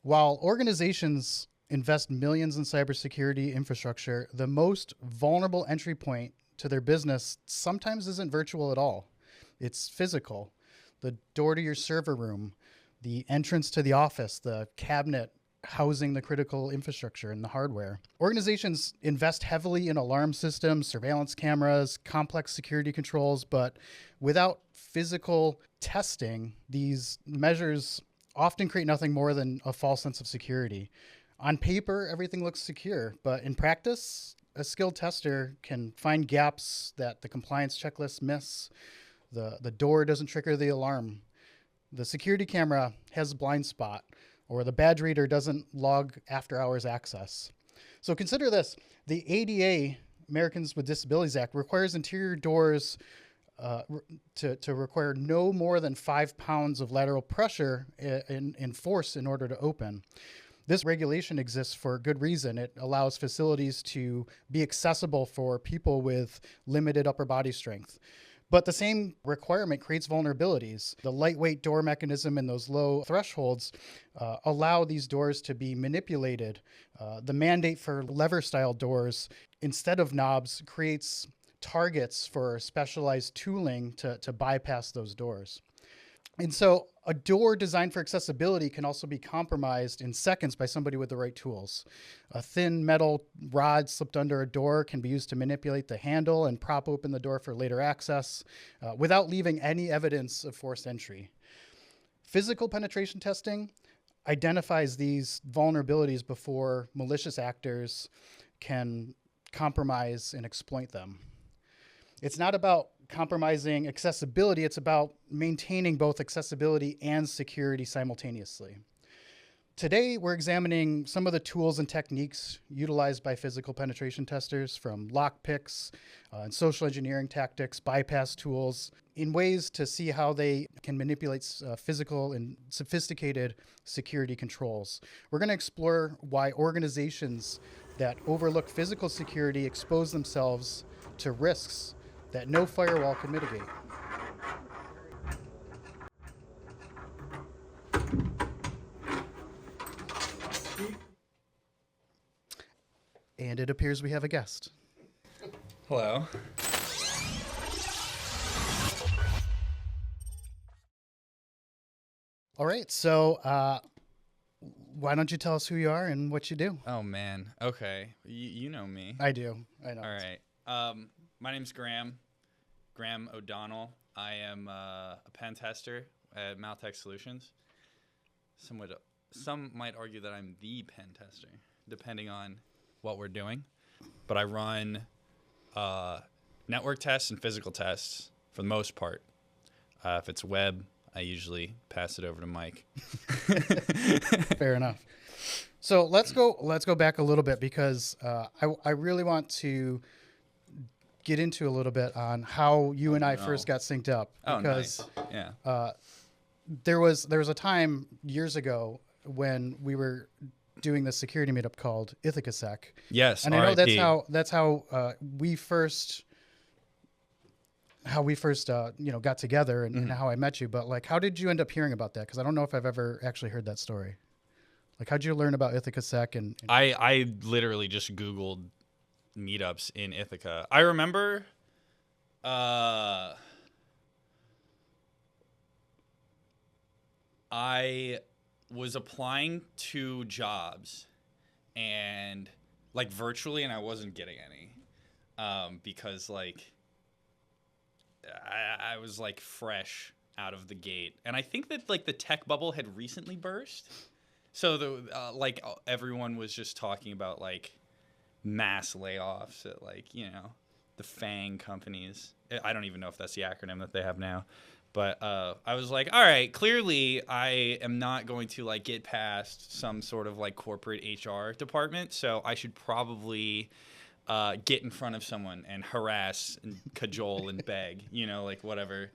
While organizations invest millions in cybersecurity infrastructure, the most vulnerable entry point to their business sometimes isn't virtual at all. It's physical. The door to your server room, the entrance to the office, the cabinet housing the critical infrastructure and the hardware. Organizations invest heavily in alarm systems, surveillance cameras, complex security controls, but without physical testing, these measures often create nothing more than a false sense of security. On paper, everything looks secure, but in practice, a skilled tester can find gaps that the compliance checklists miss. The door doesn't trigger the alarm. The security camera has a blind spot, or the badge reader doesn't log after hours access. So consider this. The ADA, Americans with Disabilities Act, requires interior doors to require no more than 5 pounds of lateral pressure in force in order to open. This regulation exists for a good reason. It allows facilities to be accessible for people with limited upper body strength. But the same requirement creates vulnerabilities. The lightweight door mechanism and those low thresholds allow these doors to be manipulated. The mandate for lever-style doors instead of knobs creates targets for specialized tooling to bypass those doors. And so a door designed for accessibility can also be compromised in seconds by somebody with the right tools. A thin metal rod slipped under a door can be used to manipulate the handle and prop open the door for later access without leaving any evidence of forced entry. Physical penetration testing identifies these vulnerabilities before malicious actors can compromise and exploit them. It's not about compromising accessibility, it's about maintaining both accessibility and security simultaneously. Today, we're examining some of the tools and techniques utilized by physical penetration testers, from lockpicks and social engineering tactics, bypass tools, in ways to see how they can manipulate physical and sophisticated security controls. We're going to explore why organizations that overlook physical security expose themselves to risks that no firewall can mitigate. And it appears we have a guest. Hello. All right, so why don't you tell us who you are and what you do? Oh, man. Okay. You know me. I do. I know. All right. My name's Graham O'Donnell. I am a pen tester at Maltek Solutions. Some might argue that I'm the pen tester, depending on what we're doing. But I run network tests and physical tests for the most part. If it's web, I usually pass it over to Mike. Fair enough. So let's go back a little bit, because I really want to get into a little bit on how you and I first got synced up. Because nice. Yeah. There was a time years ago when we were doing this security meetup called IthacaSec. Yes, and I know that's how we first got together and how I met you. But like, how did you end up hearing about that? Because I don't know if I've ever actually heard that story. Like, how'd you learn about IthacaSec? And I literally just Googled meetups in Ithaca. I remember I was applying to jobs and like virtually, and I wasn't getting any because like I was like fresh out of the gate, and I think that like the tech bubble had recently burst, so like everyone was just talking about like mass layoffs at like, the FANG companies. I don't even know if that's the acronym that they have now. But I was like, all right, clearly I am not going to like get past some sort of like corporate HR department. So I should probably get in front of someone and harass and cajole and beg, like whatever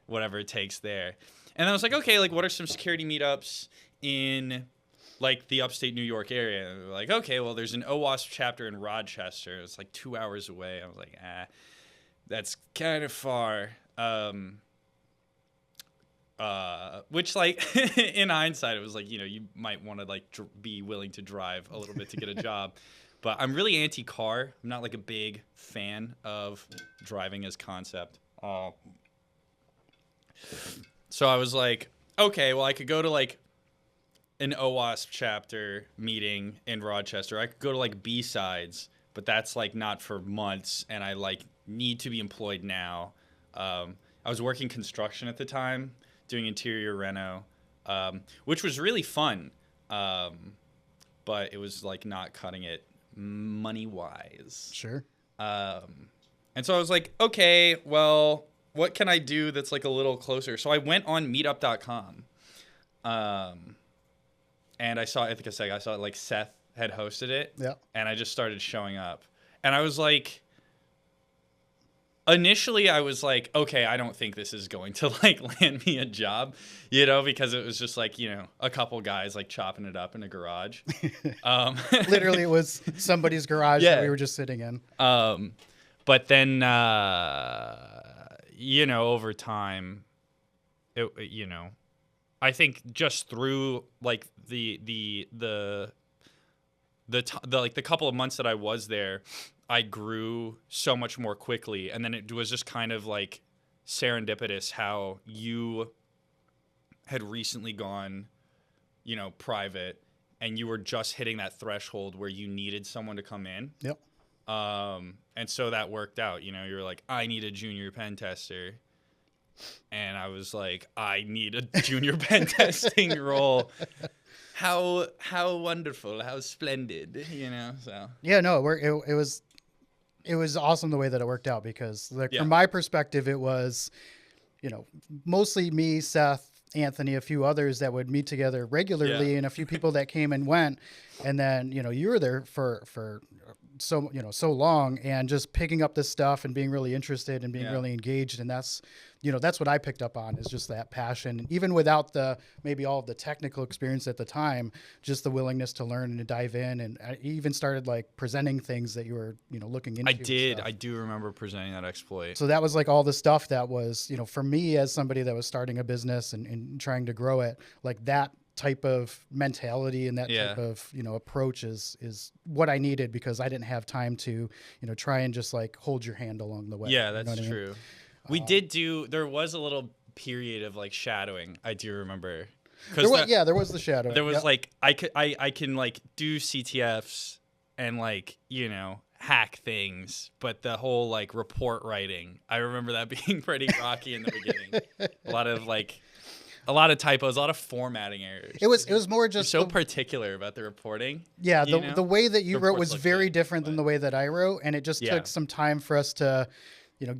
it takes there. And I was like, okay, like what are some security meetups in like the upstate New York area? And like, okay, well, there's an OWASP chapter in Rochester. It's like 2 hours away. I was like, that's kind of far. which like in hindsight, it was like, you might want to like be willing to drive a little bit to get a job. But I'm really anti-car. I'm not like a big fan of driving as concept. So I was like, okay, well, I could go to like an OWASP chapter meeting in Rochester. I could go to like B-Sides, but that's like not for months, and I like need to be employed now. I was working construction at the time, doing interior reno, which was really fun, but it was like not cutting it money-wise. Sure. And so I was like, okay, well, what can I do that's like a little closer? So I went on meetup.com. And I saw like Seth had hosted it. Yeah. And I just started showing up. And I was like, initially I was like, okay, I don't think this is going to like land me a job, because it was just like, a couple guys like chopping it up in a garage. Literally, it was somebody's garage that we were just sitting in. But then, over time, I think just through like the couple of months that I was there, I grew so much more quickly. And then it was just kind of like serendipitous how you had recently gone, private, and you were just hitting that threshold where you needed someone to come in. Yep. And so that worked out. You're like, I need a junior pen tester. And I was like, I need a junior pen testing role. How wonderful, how splendid, so. Yeah, no, it was awesome the way that it worked out, because from my perspective, it was, mostly me, Seth, Anthony, a few others that would meet together regularly, and a few people that came and went. And then, you were there for so long, and just picking up this stuff and being really interested and being really engaged. And that's what I picked up on, is just that passion. And even without maybe all of the technical experience at the time, just the willingness to learn and to dive in. And I even started like presenting things that you were, looking into. I do remember presenting that exploit. So that was like all the stuff that was, for me as somebody that was starting a business and trying to grow it, like that type of mentality and that type of, approach is what I needed, because I didn't have time to, try and just like hold your hand along the way. Yeah, that's true. There was a little period of like shadowing. I do remember. There was the shadowing. There was like, I can like do CTFs and like, hack things, but the whole like report writing, I remember that being pretty rocky in the beginning. A lot of typos, a lot of formatting errors. It was more just so particular about the reporting. Yeah, the way that you wrote was very different than the way that I wrote, and it just took some time for us to,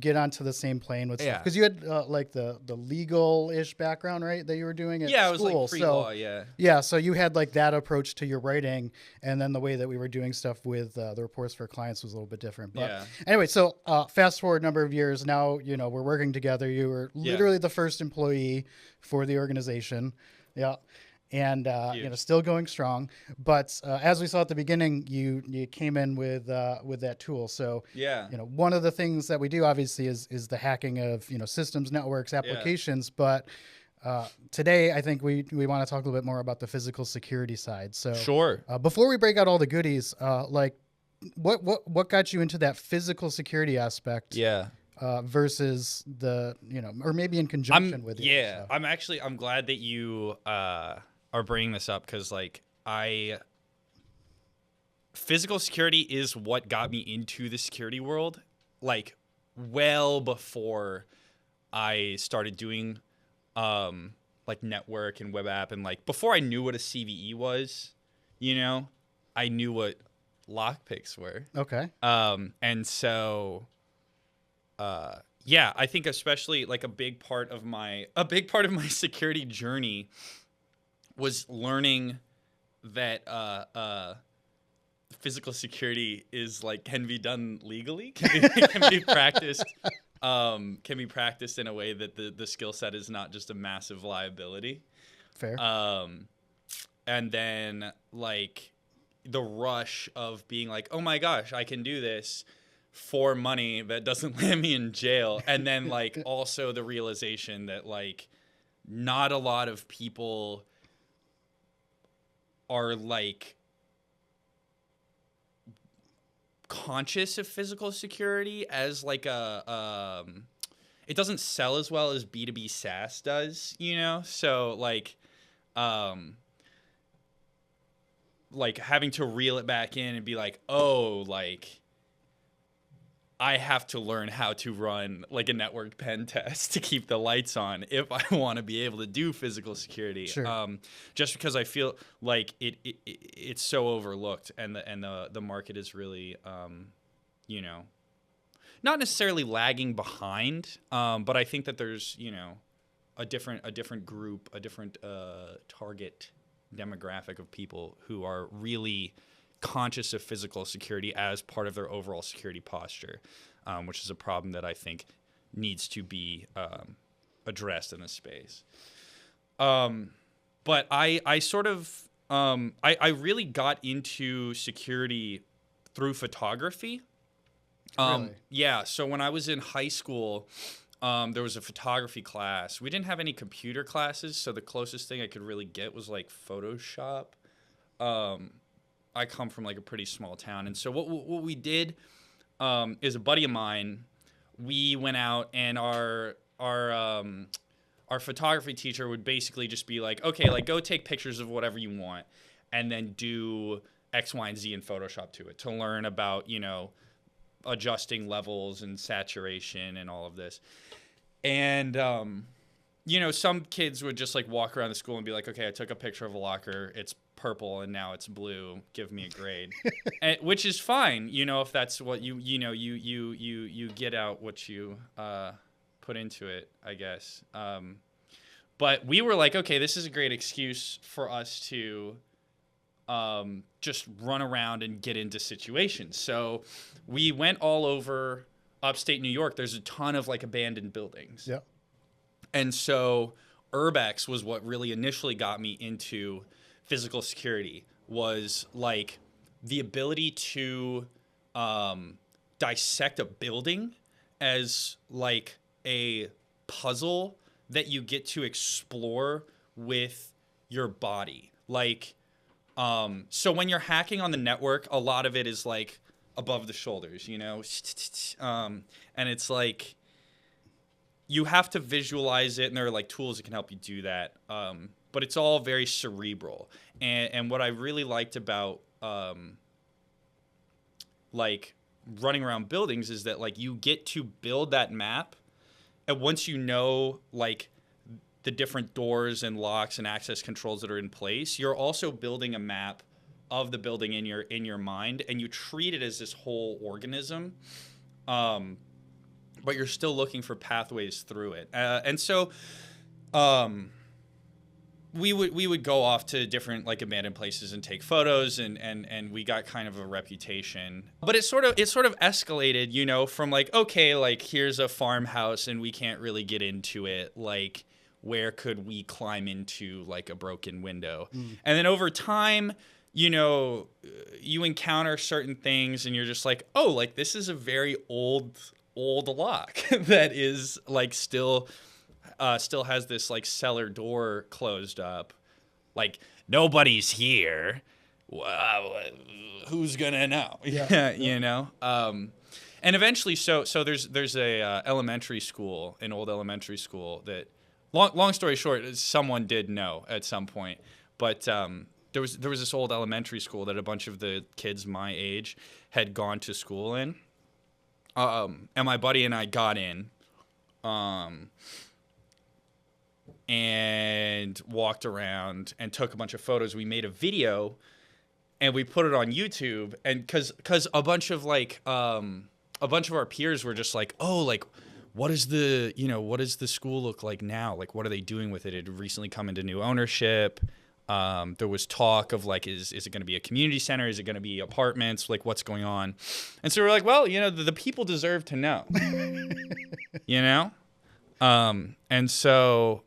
get onto the same plane with stuff. Because you had like the legal-ish background, right, that you were doing at school. Yeah, it was like pre-law, Yeah, so you had like that approach to your writing, and then the way that we were doing stuff with the reports for clients was a little bit different. But anyway, so fast forward a number of years, now, we're working together. You were literally the first employee for the organization. Yeah. And still going strong, but as we saw at the beginning, you came in with that tool. So one of the things that we do obviously is the hacking of systems, networks, applications. But today, I think we want to talk a little bit more about the physical security side. So sure. Before we break out all the goodies, like what got you into that physical security aspect? Versus the or maybe in conjunction with it. Yeah, so. I'm glad that you are bringing this up, because like physical security is what got me into the security world, like well before I started doing like network and web app, and like before I knew what a CVE was, I knew what lockpicks were. Okay. And so I think especially like a big part of my security journey was learning that physical security is like can be done legally, can be practiced in a way that the skill set is not just a massive liability. Fair. And then like the rush of being like, oh my gosh, I can do this for money that doesn't land me in jail. And then like also the realization that like not a lot of people are like conscious of physical security as like it doesn't sell as well as B2B SaaS does, you know? So like having to reel it back in and be like, oh, like I have to learn how to run like a network pen test to keep the lights on if I want to be able to do physical security. Sure. Just because I feel like it's so overlooked, and the market is really, you know, not necessarily lagging behind, but I think that there's, you know, a different group, a different target demographic of people who are really conscious of physical security as part of their overall security posture, which is a problem that I think needs to be addressed in this space. But I sort of I really got into security through photography. Really? Yeah. So when I was in high school, there was a photography class. We didn't have any computer classes, so the closest thing I could really get was like Photoshop. I come from like a pretty small town, and so what we did is a buddy of mine. We went out, and our photography teacher would basically just be like, okay, like go take pictures of whatever you want, and then do X, Y, and Z in Photoshop to it to learn about, you know, adjusting levels and saturation and all of this. And you know, some kids would just like walk around the school and be like, okay, I took a picture of a locker, it's purple and now it's blue, give me a grade. Which is fine, you know, if that's what you get out what you put into it, I guess. But we were like, okay, this is a great excuse for us to just run around and get into situations. So we went all over upstate New York. There's a ton of like abandoned buildings. Yeah. And so Urbex was what really initially got me into physical security, was like the ability to dissect a building as like a puzzle that you get to explore with your body. Like, so when you're hacking on the network, a lot of it is like above the shoulders, you know, and it's like you have to visualize it, and there are like tools that can help you do that. But it's all very cerebral. And what I really liked about like running around buildings is that like you get to build that map, and once you know like the different doors and locks and access controls that are in place, you're also building a map of the building in your mind, and you treat it as this whole organism. But you're still looking for pathways through it. And so we would go off to different like abandoned places and take photos, and we got kind of a reputation. But it sort of escalated, you know, from like, okay, like here's a farmhouse and we can't really get into it, like where could we climb into like a broken window? And then over time, you know, you encounter certain things and you're just like, oh, like this is a very old lock that is like still has this like cellar door closed up. Like nobody's here. Who's gonna know? Yeah. You know. And eventually, so there's a elementary school, an old elementary school that, long story short, someone did know at some point, but there was this old elementary school that a bunch of the kids my age had gone to school in. And my buddy and I got in, and walked around and took a bunch of photos. We made a video, and we put it on YouTube. And because a bunch of our peers were just like, oh, like, what does the school look like now? Like, what are they doing with it? It had recently come into new ownership. There was talk of like, is it going to be a community center? Is it going to be apartments? Like, what's going on? And so we're like, well, you know, the people deserve to know, you know? And so,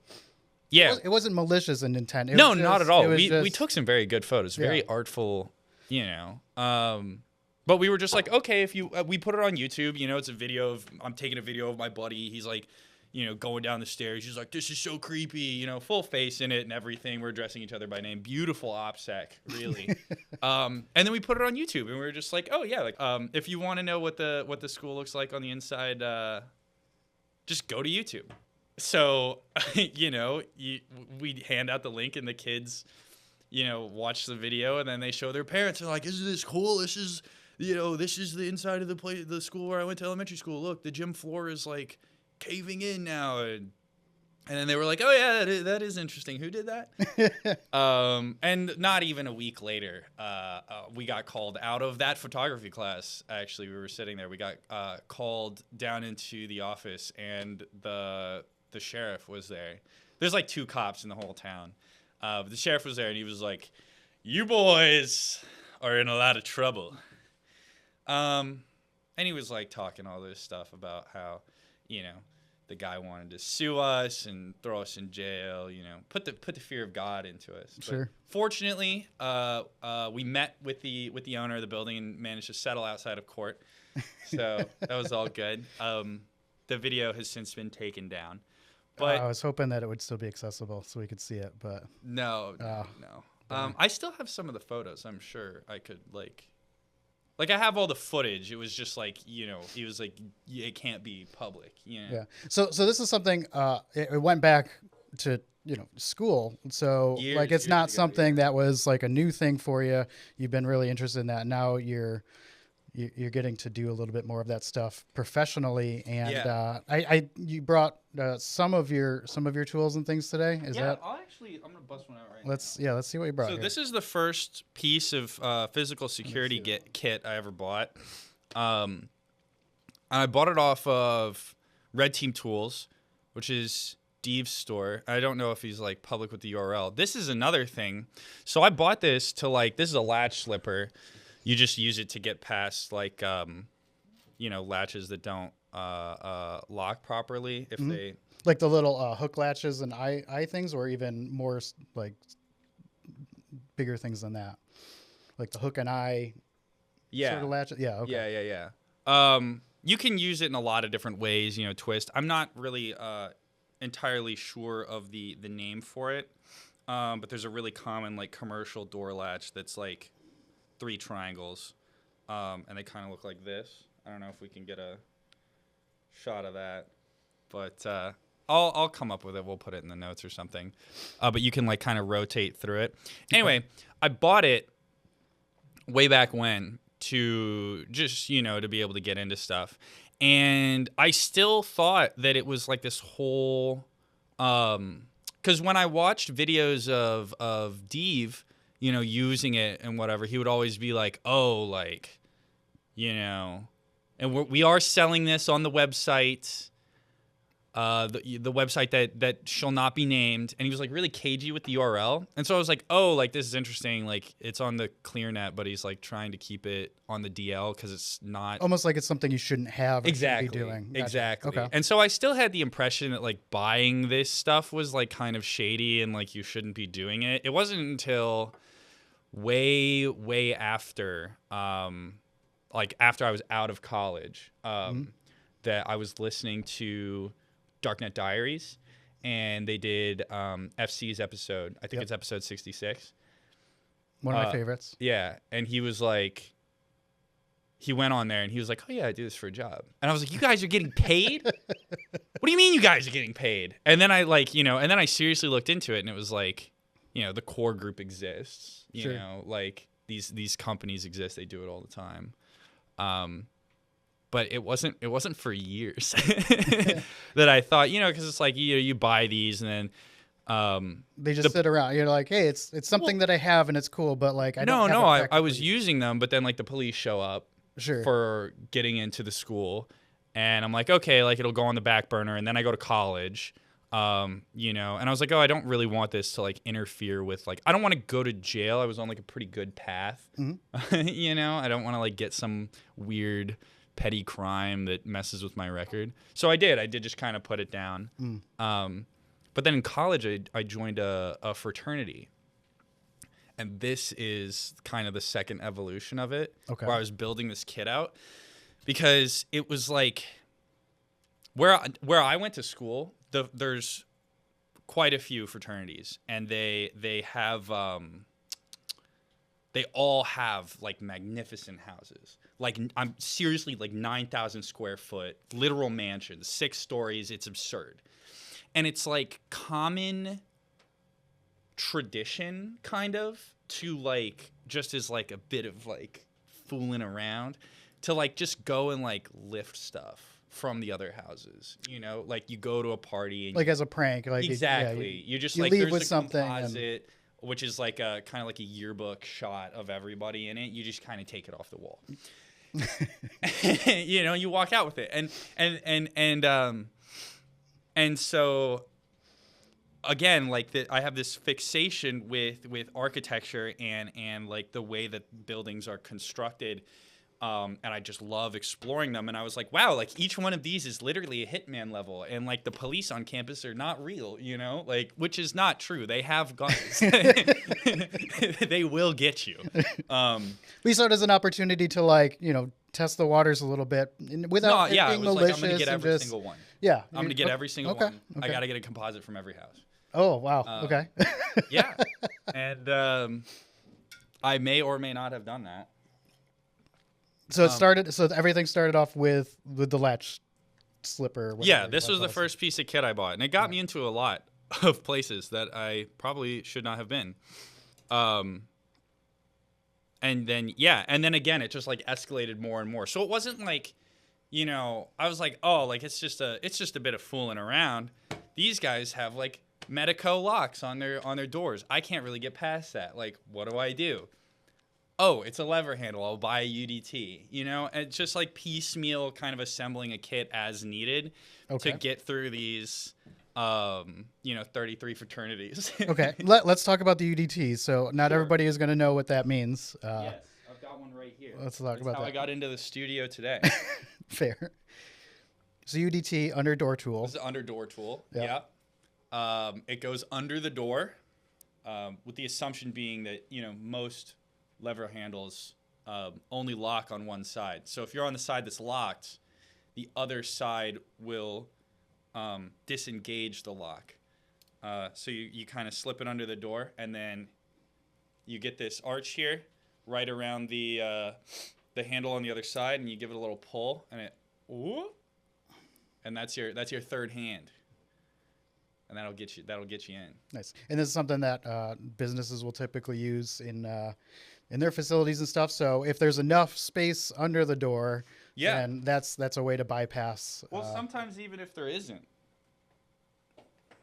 yeah. It wasn't malicious in intent. It No, was not just- at all. it was We just- took some very good photos, very Yeah. artful, you know. But we were just like, okay, if we put it on YouTube, you know, it's a video of, I'm taking a video of my buddy. He's like, going down the stairs. She's like, this is so creepy, full face in it and everything. We're addressing each other by name. Beautiful OPSEC, really. And then we put it on YouTube, and we were just like, oh yeah, like if you want to know what the school looks like on the inside, just go to YouTube. So, we hand out the link, and the kids, watch the video, and then they show their parents. They're like, isn't this cool? This is, this is the inside of the school where I went to elementary school. Look, the gym floor is like caving in now. And then they were like, oh yeah, that is interesting. Who did that? And not even a week later, we got called out of that photography class. Actually, we were sitting there. We got called down into the office, and the sheriff was there. There's like 2 cops in the whole town. The sheriff was there, and he was like, you boys are in a lot of trouble. And he was like talking all this stuff about how, the guy wanted to sue us and throw us in jail, put the fear of God into us. Sure. But fortunately, we met with the owner of the building and managed to settle outside of court. So that was all good. The video has since been taken down. But I was hoping that it would still be accessible so we could see it, but no. I still have some of the photos. I'm sure I could like I have all the footage. It was just like, it was like, it can't be public. Yeah. So this is something, it went back to, school. So it's not something that was like a new thing for you. You've been really interested in that. Now you're getting to do a little bit more of that stuff professionally. And you brought some of your tools and things today. Is that? I'm gonna bust one out right now. Let's see what you brought. So here. This is the first piece of physical security kit I ever bought. I bought it off of Red Team Tools, which is Deve's store. I don't know if he's like public with the URL. This is another thing. So I bought this to this is a latch slipper. You just use it to get past latches that don't lock properly if they like the little hook latches and eye things, or even more like bigger things than that, like the hook and eye sort of latches. Yeah. Okay. Yeah. You can use it in a lot of different ways. Twist. I'm not really entirely sure of the name for it, but there's a really common commercial door latch that's 3 triangles, and they kind of look like this. I don't know if we can get a shot of that, but I'll come up with it. We'll put it in the notes or something. But you can kind of rotate through it. Anyway, I bought it way back when to just to be able to get into stuff, and I still thought that it was this whole because when I watched videos of Deve, using it and whatever, he would always be like, oh, and we are selling this on the website, the website that shall not be named. And he was really cagey with the URL. And so I was like, oh, this is interesting. It's on the ClearNet, but he's trying to keep it on the DL because it's not almost like it's something you shouldn't have. Exactly. Be doing. Gotcha. Exactly. Okay. And so I still had the impression that buying this stuff was kind of shady and you shouldn't be doing it. It wasn't until way after after I was out of college that I was listening to Darknet Diaries, and they did FC's episode. I think it's episode 66. One of my favorites. Yeah, and he was he went on there and he was like, oh yeah, I do this for a job. And I was like, you guys are getting paid? What do you mean you guys are getting paid? And then I and then I seriously looked into it, and it was the core group exists. You know, these companies exist. They do it all the time. But it wasn't for years that I thought, because it's you buy these and then they just sit around. You're like, hey, it's something that I have and it's cool, but I was using them, but then the police show up Sure. for getting into the school, and I'm like, okay, it'll go on the back burner, and then I go to college. And I was like, oh, I don't really want this to interfere with I don't want to go to jail. I was on a pretty good path. Mm-hmm. I don't want to get some weird petty crime that messes with my record. So I did just kind of put it down. But then in college I joined a fraternity, and this is kind of the second evolution of it. Okay. Where I was building this kit out, because it was Where I went to school, there's quite a few fraternities, and they have they all have like magnificent houses. Like I'm seriously like 9,000 square foot literal mansions, 6 stories. It's absurd, and it's like common tradition kind of to like just as like a bit of like fooling around to like just go and like lift stuff from the other houses, you know, like you go to a party and Like as a prank, like exactly, you just you like leave there's with a something composite, which is like a kind of like a yearbook shot of everybody in it. You just kind of take it off the wall, you know, you walk out with it, and so again, like I have this fixation with architecture and like the way that buildings are constructed. And I just love exploring them. And I was like, wow, like each one of these is literally a Hitman level. And like the police on campus are not real, you know, like, which is not true. They have guns. They will get you. We saw it as an opportunity to like, you know, test the waters a little bit without it being was like, malicious. I'm going to get every single one. Yeah. I'm going to get every single one. Okay. I got to get a composite from every house. Oh, wow. Okay. Yeah. And I may or may not have done that. So so everything started off with the latch slipper. Yeah, this was the first piece of kit I bought, and it got me into a lot of places that I probably should not have been. And then again, it just like escalated more and more. So it wasn't like, you know, I was like, oh, like it's just a bit of fooling around. These guys have like Medico locks on their doors. I can't really get past that. Like, what do I do? Oh, it's a lever handle. I'll buy a UDT, you know, and it's just like piecemeal kind of assembling a kit as needed to get through these, 33 fraternities. Okay. Let's talk about the UDT. So not everybody is going to know what that means. Yes, I've got one right here. Let's talk about how that. I got into the studio today. Fair. So UDT, under door tool. This is an under door tool. Yeah. It goes under the door, with the assumption being that, you know, most lever handles only lock on one side. So if you're on the side that's locked, the other side will disengage the lock. So you kind of slip it under the door, and then you get this arch here right around the handle on the other side, and you give it a little pull, and and that's your third hand. And that'll get you in. Nice. And this is something that businesses will typically use in their facilities and stuff. So if there's enough space under the door, then that's a way to bypass. Well, sometimes even if there isn't,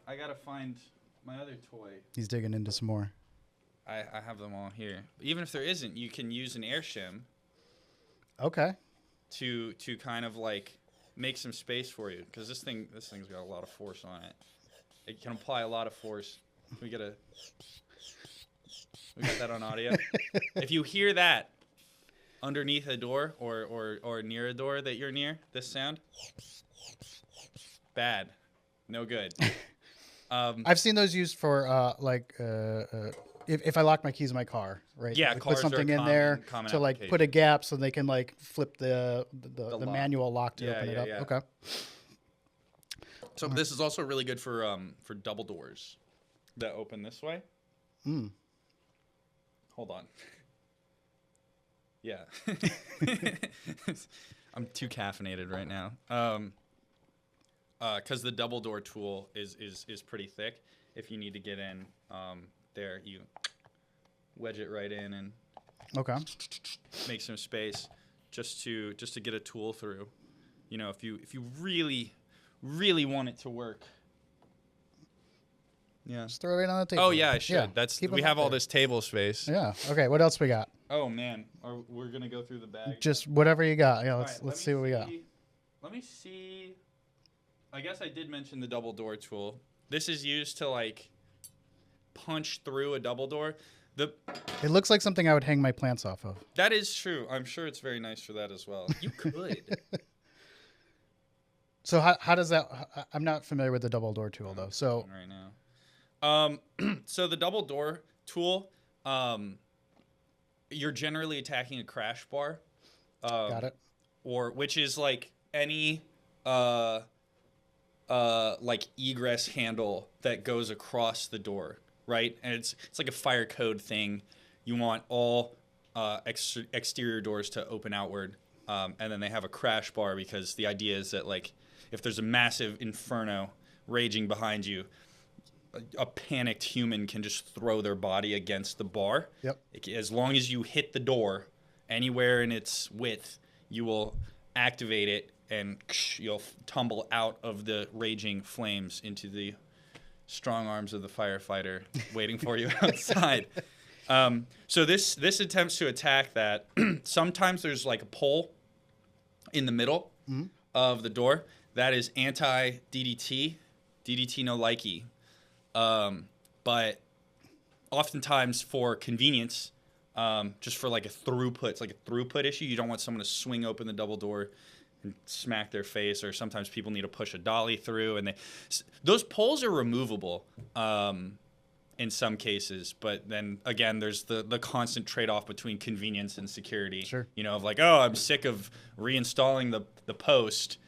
I gotta find my other toy. He's digging into some more. I have them all here. Even if there isn't, you can use an air shim. Okay. To kind of like make some space for you, because this thing's got a lot of force on it. It can apply a lot of force. We got that on audio. If you hear that underneath a door or near a door that you're near, this sound, bad, no good. I've seen those used for if I lock my keys in my car, right? Yeah, like cars put something are in there common to like put a gap so they can like flip the manual lock to open it up. Yeah. Okay. So this is also really good for double doors that open this way. Hold on. Yeah. I'm too caffeinated right now. Because the double door tool is pretty thick. If you need to get in there, you wedge it right in and make some space just to get a tool through. You know, if you really want it to work. Yeah. Just throw it on the table. Oh yeah, I should. Yeah. We have all this table space. Yeah. Okay. What else we got? Oh man, we're gonna go through the bag. Just whatever you got. Yeah. Let's Right, see what we got. Let me see. I guess I did mention the double door tool. This is used to like punch through a double door. It looks like something I would hang my plants off of. That is true. I'm sure it's very nice for that as well. You could. So how does that? I'm not familiar with the double door tool though. So right now. So the double door tool, you're generally attacking a crash bar. Got it. Which is like any like egress handle that goes across the door, right? And it's like a fire code thing. You want all exterior doors to open outward, and then they have a crash bar because the idea is that like if there's a massive inferno raging behind you, a panicked human can just throw their body against the bar. Yep. As long as you hit the door anywhere in its width, you will activate it and you'll tumble out of the raging flames into the strong arms of the firefighter waiting for you outside. So this attempts to attack that. Sometimes there's like a pole in the middle of the door that is anti-DDT. DDT no likey. But oftentimes for convenience, just for like a throughput, it's like a throughput issue. You don't want someone to swing open the double door and smack their face, or sometimes people need to push a dolly through, and those poles are removable in some cases. But then again, there's the constant trade-off between convenience and security. Sure. You know, of like, oh, I'm sick of reinstalling the post,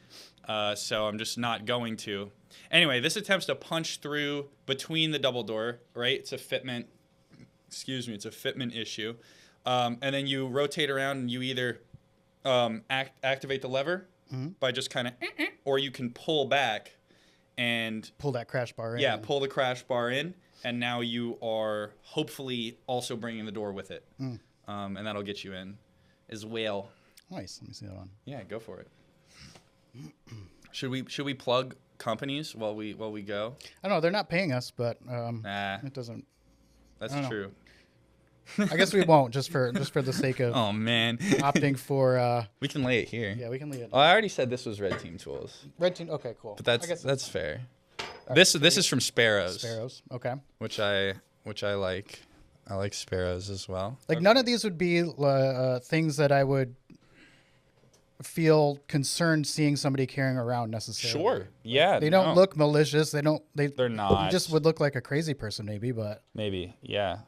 so I'm just not going to. Anyway, this attempts to punch through between the double door, right? It's a fitment. It's a fitment issue. And then you rotate around and you either activate the lever by just kind of, or you can pull back and pull that crash bar in. Yeah, pull the crash bar in, and now you are hopefully also bringing the door with it. And that'll get you in as well. Nice. Let me see that on. Yeah, go for it. Should we plug companies while we go? I don't know. They're not paying us, but it doesn't. That's true. I guess we won't just for the sake of oh man opting for. We can lay it here. Yeah, we can lay it. Oh, I already said this was Red Team Tools. Red Team. Okay, cool. But that's fair. This is from Sparrows. Sparrows. Okay. Which I like. I like Sparrows as well. Like none of these would be things that I would feel concerned seeing somebody carrying around necessarily. Sure. Yeah. They don't look malicious. They're not. You just would look like a crazy person maybe, but maybe. Yeah.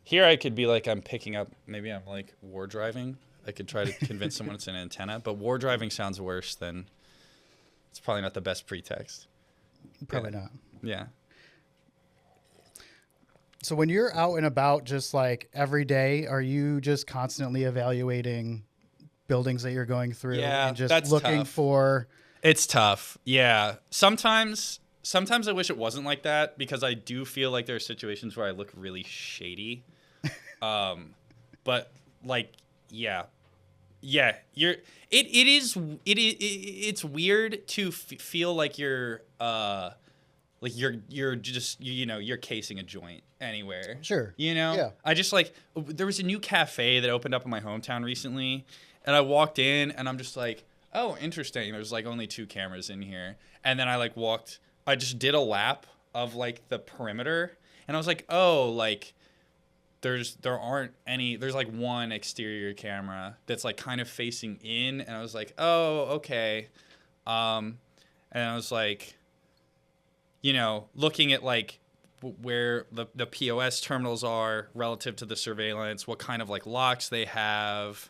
Here I could be like I'm picking up, maybe I'm like war driving. I could try to convince someone it's an antenna, but war driving sounds worse than, it's probably not the best pretext. Probably not. Yeah. So when you're out and about just like every day, are you just constantly evaluating buildings that you're going through and just that's looking tough. for? It's tough. Yeah. Sometimes I wish it wasn't like that, because I do feel like there are situations where I look really shady. But like, yeah, it's weird to feel like you're just, you're casing a joint anywhere. Sure. Yeah. I just there was a new cafe that opened up in my hometown recently, and I walked in and I'm just like, oh, interesting. There's like only 2 cameras in here. And then I just did a lap of like the perimeter, and I was like, oh, like there aren't any, there's like 1 exterior camera that's like kind of facing in, and I was like, oh, okay. And I was like, looking at like where the POS terminals are relative to the surveillance, what kind of like locks they have,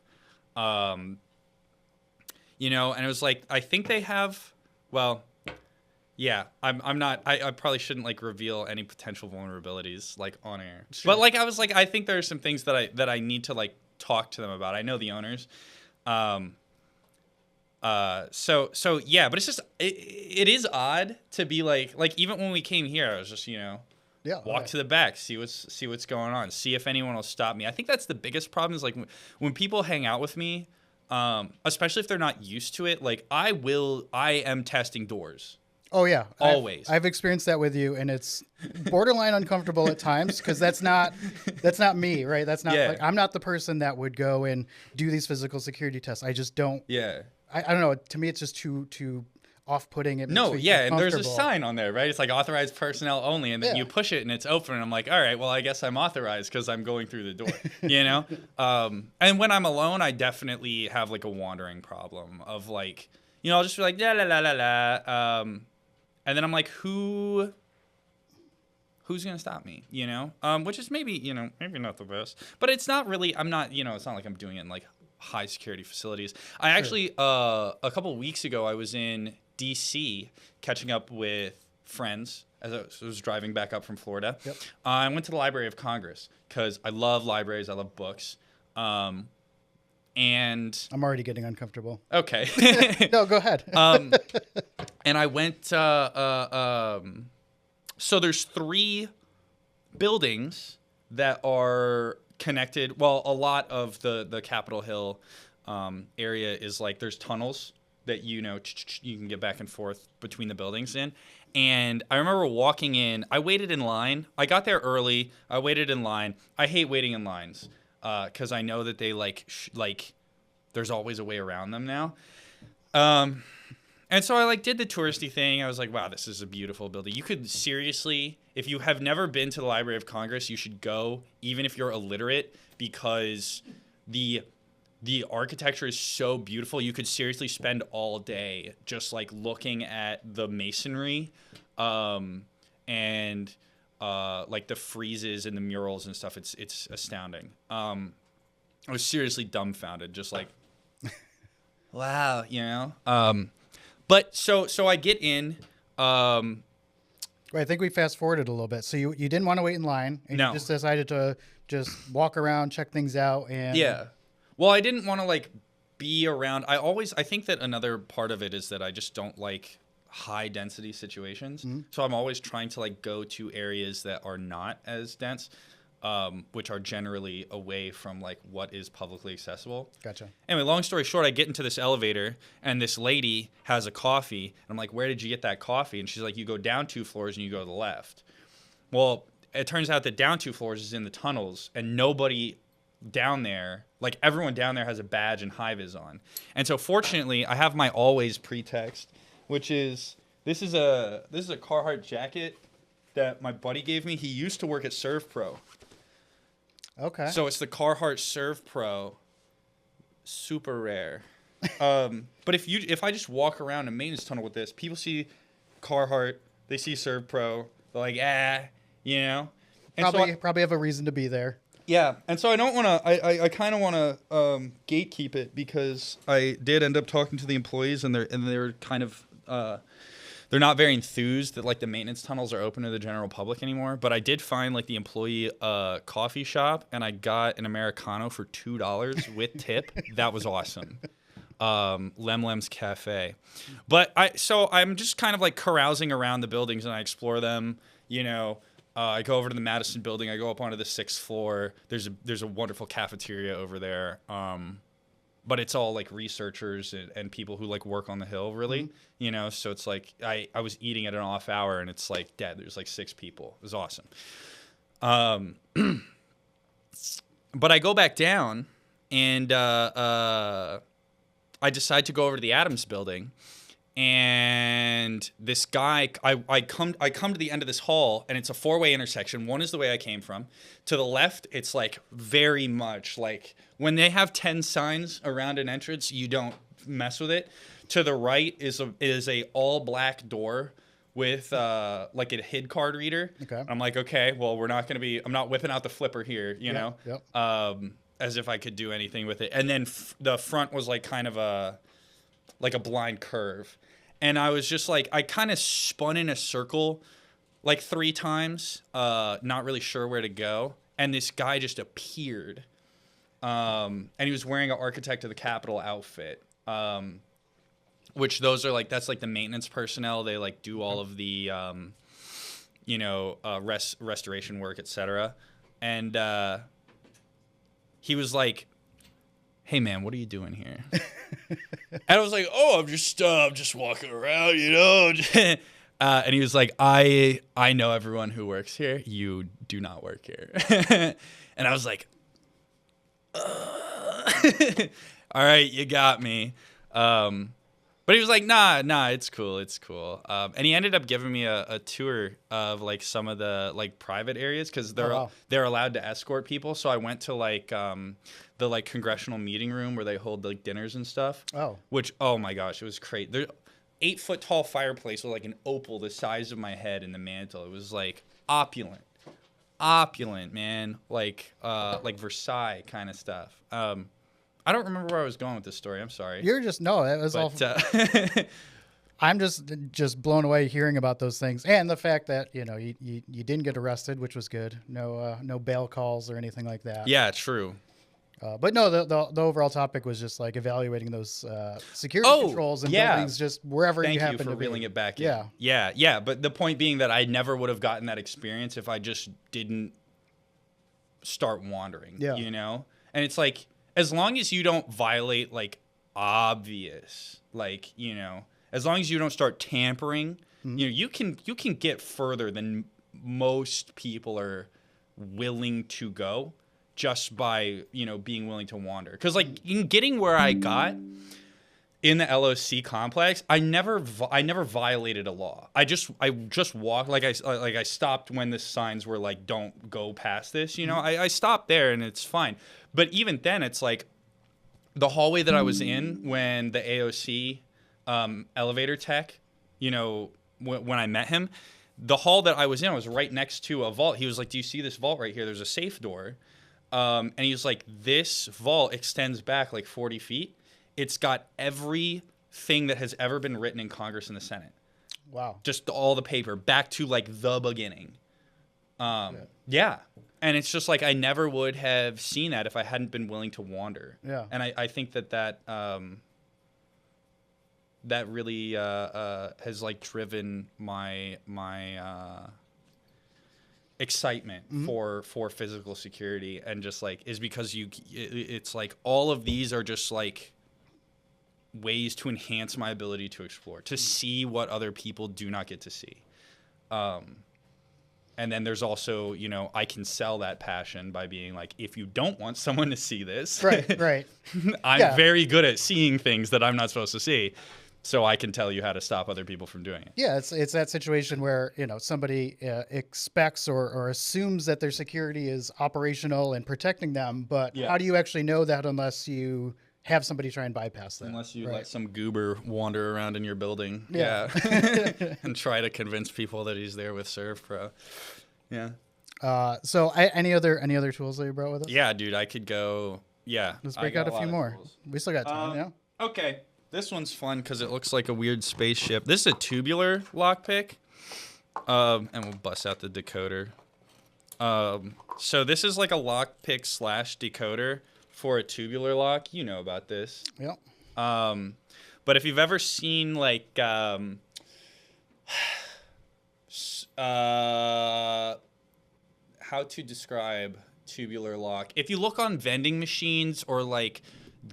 and it was like, I think they have, well, yeah, I'm not, I probably shouldn't like reveal any potential vulnerabilities like on air. Sure. But like I was like, I think there are some things that I need to like talk to them about. I know the owners. So yeah, but it's just it is odd to be like even when we came here, I was just walk to the back, see what's going on, see if anyone will stop me. I think that's the biggest problem is like when people hang out with me, especially if they're not used to it. Like I am testing doors. Oh yeah, always. I've experienced that with you, and it's borderline uncomfortable at times because that's not me, right? That's not like, I'm not the person that would go and do these physical security tests. I just don't. Yeah. I don't know. To me, it's just too off-putting. It no, yeah, and there's a sign on there, right? It's like authorized personnel only, and then you push it and it's open, and I'm like, all right, well, I guess I'm authorized because I'm going through the door, And when I'm alone, I definitely have like a wandering problem of like, I'll just be like, la la la la la, and then I'm like, who's gonna stop me, which is maybe not the best, but it's not really. I'm not, it's not like I'm doing it in like high security facilities. I actually a couple of weeks ago I was in DC, catching up with friends as I was driving back up from Florida. Yep. I went to the Library of Congress because I love libraries. I love books. And I'm already getting uncomfortable. okay. No, go ahead. And I went. So there's 3 buildings that are connected. Well, a lot of the Capitol Hill area is like there's tunnels that you can get back and forth between the buildings in. And I remember walking in. I waited in line. I got there early. I waited in line. I hate waiting in lines because I know that they there's always a way around them now. And so I did the touristy thing. I was like, wow, this is a beautiful building. You could seriously, if you have never been to the Library of Congress, you should go, even if you're illiterate, because the architecture is so beautiful. You could seriously spend all day just looking at the masonry, and the friezes and the murals and stuff. It's astounding. I was seriously dumbfounded, just wow, But so I get in. Right, I think we fast forwarded a little bit. So you didn't want to wait in line, and No. you just decided to just walk around, check things out, and Yeah. Well, I didn't want to be around. I think that another part of it is that I just don't like high density situations. Mm-hmm. So I'm always trying to go to areas that are not as dense, which are generally away from what is publicly accessible. Gotcha. Anyway, long story short, I get into this elevator and this lady has a coffee. And I'm like, where did you get that coffee? And she's like, you go down 2 floors and you go to the left. Well, it turns out that down 2 floors is in the tunnels and nobody down there, everyone down there has a badge and high-vis on. And so fortunately, I have my always pretext, which is this is a Carhartt jacket that my buddy gave me. He used to work at ServPro. Okay. So it's the Carhartt Serve Pro, super rare. But if I just walk around a maintenance tunnel with this, people see Carhartt, they see Serve Pro, they're like, And Probably have a reason to be there. yeah, and so I don't want to. I kind of want to gatekeep it because I did end up talking to the employees, and they're kind of they're not very enthused that the maintenance tunnels are open to the general public anymore. But I did find the employee coffee shop, and I got an Americano for $2 with tip. That was awesome. Lem's Cafe, but I'm just kind of carousing around the buildings, and I explore them. I go over to the Madison building. I go up onto the 6th floor. There's a wonderful cafeteria over there. But it's all researchers and people who work on the Hill, really. Mm-hmm. So it's I was eating at an off hour and it's dead. There's 6 people. It was awesome. But I go back down and I decide to go over to the Adams building. And this guy, I come to the end of this hall, and it's a 4-way intersection. One is the way I came from. To the left, it's very much when they have 10 signs around an entrance, you don't mess with it. To the right is a all black door with a HID card reader. Okay. I'm like, okay, well, I'm not whipping out the flipper here, know. Yep. As if I could do anything with it. And then the front was kind of a blind curve. And I was just I kind of spun in a circle 3 times, not really sure where to go. And this guy just appeared. And he was wearing an Architect of the Capitol outfit, which those are that's the maintenance personnel. They do all of the, restoration work, etc. And he was like, hey man, what are you doing here? And I was like, oh, I'm just walking around, and he was like, I know everyone who works here. You do not work here. And I was like, all right, you got me. But he was like, nah, it's cool. And he ended up giving me a tour of some of the private areas because they're allowed to escort people. So I went to the congressional meeting room where they hold dinners and stuff. Oh. Which, oh my gosh, it was crazy. There's 8-foot tall fireplace with an opal the size of my head in the mantle. It was opulent, man. Like Versailles kind of stuff. I don't remember where I was going with this story. I'm sorry. You're just, no, it was all. I'm just blown away hearing about those things, and the fact that you didn't get arrested, which was good. No bail calls or anything like that. Yeah, true. But no, the overall topic was just like evaluating those security controls and buildings just wherever you happen to be. Thank you for reeling it back in. Yeah. Yeah. But the point being that I never would have gotten that experience if I just didn't start wandering. Yeah. And it's like, as long as you don't violate like obvious, like, as long as you don't start tampering, you can get further than most people are willing to go. Just by being willing to wander, because like in getting where I got in the LOC complex, I never violated a law. I just walked, like I stopped when the signs were like don't go past this. I stopped there and it's fine. But even then, it's like the hallway that I was in when the AOC elevator tech, when I met him, the hall that I was in was right next to a vault. He was like, "Do you see this vault right here? There's a safe door." And he was like, this vault extends back like 40 feet. It's got everything that has ever been written in Congress and the Senate. Wow. Just all the paper back to like the beginning. Yeah. And it's just like, I never would have seen that if I hadn't been willing to wander. Yeah. And I think that really has like driven my excitement for physical security, and just like is because it's like all of these are just like ways to enhance my ability to explore, to see what other people do not get to see. And then there's also, I can sell that passion by being like, if you don't want someone to see this, right. I'm very good at seeing things that I'm not supposed to see. So I can tell you how to stop other people from doing it. Yeah, it's that situation where somebody expects or assumes that their security is operational and protecting them, but how do you actually know that unless you have somebody try and bypass that? Unless you let some goober wander around in your building, and try to convince people that he's there with ServPro. Yeah. So any other tools that you brought with us? Yeah, dude, I could go. Yeah. Let's break out a few more. Tools. We still got time. Yeah. Okay. This one's fun because it looks like a weird spaceship. This is a tubular lockpick, and we'll bust out the decoder. So this is like a lockpick / decoder for a tubular lock. You know about this. Yep. But if you've ever seen like how to describe tubular lock, if you look on vending machines or like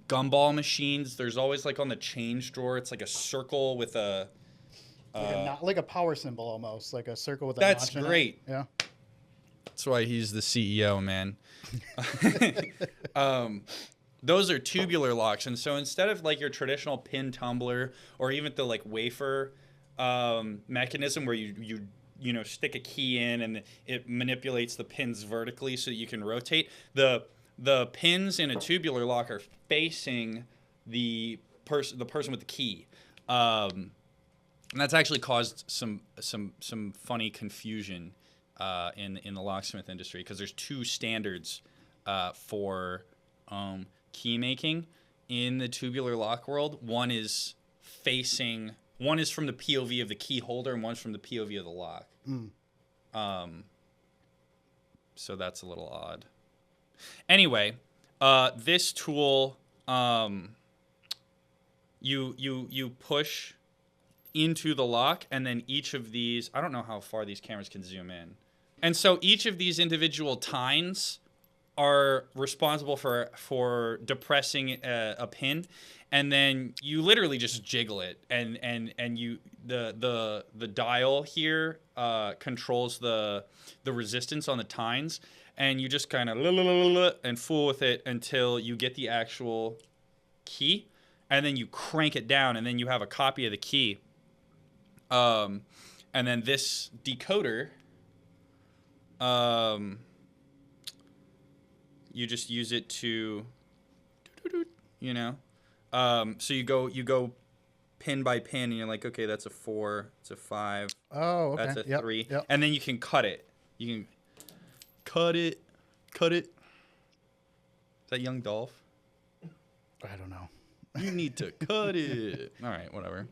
gumball machines, there's always like on the change drawer, it's like a circle with a like a power symbol almost, like a circle with a that's notch great. In it. Yeah. That's why he's the CEO, man. Those are tubular locks, and so instead of like your traditional pin tumbler or even the like wafer mechanism where you stick a key in and it manipulates the pins vertically so that you can rotate, the pins in a tubular lock are facing the person with the key, and that's actually caused some funny confusion in the locksmith industry, because there's two standards for key making in the tubular lock world. One is from the POV of the key holder, and one's from the POV of the lock. So that's a little odd. Anyway, this tool, you push into the lock, and then each of these, I don't know how far these cameras can zoom in. And so each of these individual tines are responsible for depressing a pin, and then you literally just jiggle it, and you the dial here controls the resistance on the tines. And you just kind of and fool with it until you get the actual key, and then you crank it down, and then you have a copy of the key. And then this decoder, you just use it to, so you go pin by pin, and you're like, okay, that's a 4, it's a 5, oh, okay, that's a 3, yep. And then you can cut it. You can cut it. Is that Young Dolph? I don't know. You need to cut it. All right, whatever.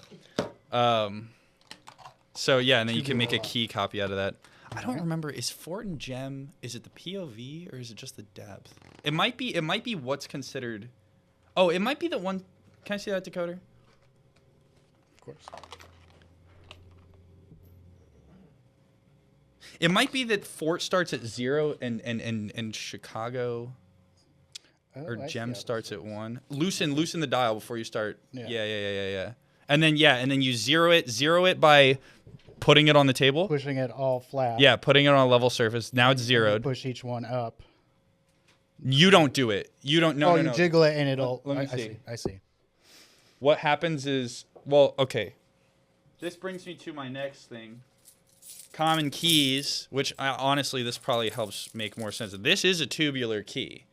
So yeah, and then you can make a Tubular. key copy out of that. I don't remember. Is Fort and Gem? Is it the POV or is it just the depth? It might be. It might be what's considered. Oh, it might be the one. Can I see that decoder? Of course. It might be that Fort starts at 0 and Chicago or I see Gem how this starts at works. 1. Loosen the dial before you start. Yeah. Yeah. And then you zero it by putting it on the table. Pushing it all flat. Yeah, putting it on a level surface. Now it's You zeroed. push each one up. You don't do it. You don't. No, oh, no, you no. jiggle it and it'll. Let me I see. see. I see. What happens is, well, okay. This brings me to my next thing. Common keys, which honestly, this probably helps make more sense. This is a tubular key.